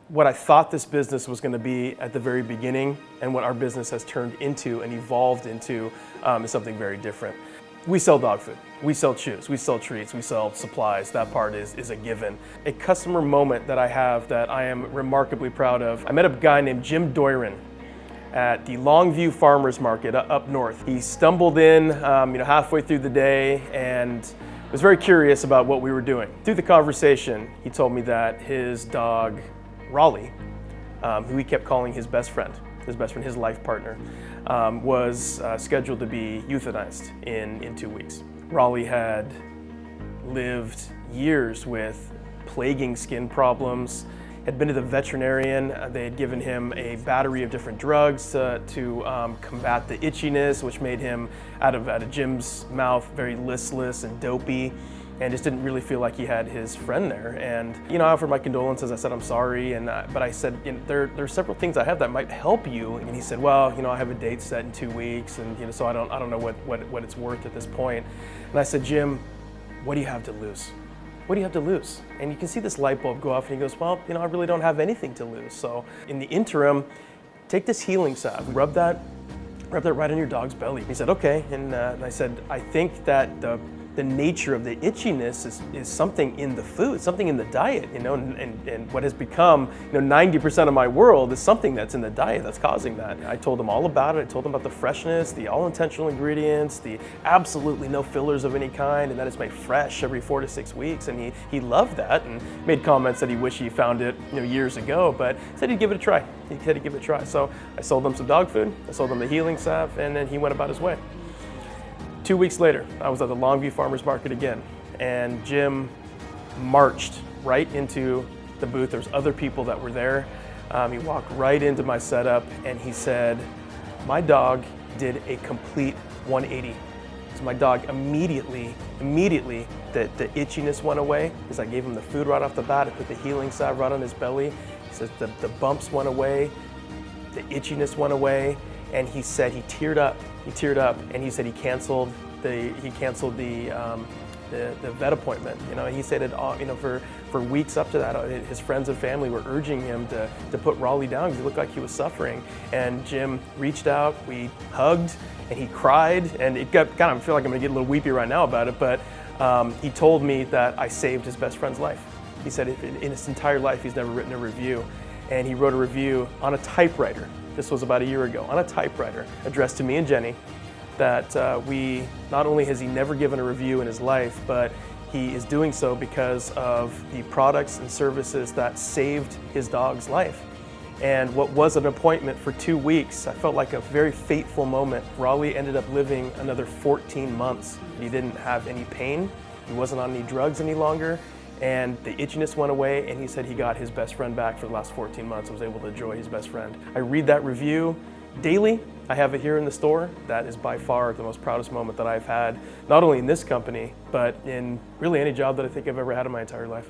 what I thought this business was going to be at the very beginning and what our business has turned into and evolved into is something very different. We sell dog food, we sell chews, we sell treats, we sell supplies. That part is a given. A customer moment that I have that I am remarkably proud of. I met a guy named Jim Doyron at the Longview Farmers Market up north. He stumbled in halfway through the day and was very curious about what we were doing. Through the conversation, he told me that his dog, Raleigh, who he kept calling his best friend, his life partner, was scheduled to be euthanized in 2 weeks. Raleigh had lived years with plaguing skin problems, had been to the veterinarian. They had given him a battery of different drugs to combat the itchiness, which made him, out of Jim's mouth, very listless and dopey, and just didn't really feel like he had his friend there. And I offered my condolences. I said I'm sorry, but I said there are several things I have that might help you. And he said, well, I have a date set in 2 weeks, and so I don't know what it's worth at this point. And I said, Jim, what do you have to lose? What do you have to lose? And you can see this light bulb go off, and he goes, well, I really don't have anything to lose. So in the interim, take this healing salve, rub that right on your dog's belly. He said, okay. And I said, I think that the nature of the itchiness is something in the food, something in the diet, and what has become 90% of my world is something that's in the diet that's causing that. I told him all about it. I told him about the freshness, the all intentional ingredients, the absolutely no fillers of any kind, and that it's made fresh every 4 to 6 weeks. And he loved that and made comments that he wished he found it years ago, but said he'd give it a try. He said he'd give it a try. So I sold him some dog food, I sold him the healing salve, and then he went about his way. 2 weeks later, I was at the Longview Farmers Market again, and Jim marched right into the booth. There's other people that were there. He walked right into my setup, and he said, my dog did a complete 180. So my dog immediately, the itchiness went away as I gave him the food right off the bat. I put the healing salve right on his belly. He says the bumps went away, the itchiness went away, and he said he teared up. And he said he canceled the vet appointment. He said it for weeks up to that, his friends and family were urging him to put Raleigh down because he looked like he was suffering. And Jim reached out, we hugged, and he cried, and it got kind of, I feel like I'm gonna get a little weepy right now about it, but he told me that I saved his best friend's life. He said in his entire life he's never written a review, and he wrote a review on a typewriter. This was about a year ago, on a typewriter addressed to me and Jenny, that not only has he never given a review in his life, but he is doing so because of the products and services that saved his dog's life. And what was an appointment for 2 weeks, I felt like a very fateful moment. Raleigh ended up living another 14 months. He didn't have any pain, he wasn't on any drugs any longer, and the itchiness went away, and he said he got his best friend back for the last 14 months, was able to enjoy his best friend. I read that review daily. I have it here in the store. That is by far the most proudest moment that I've had, not only in this company, but in really any job that I think I've ever had in my entire life.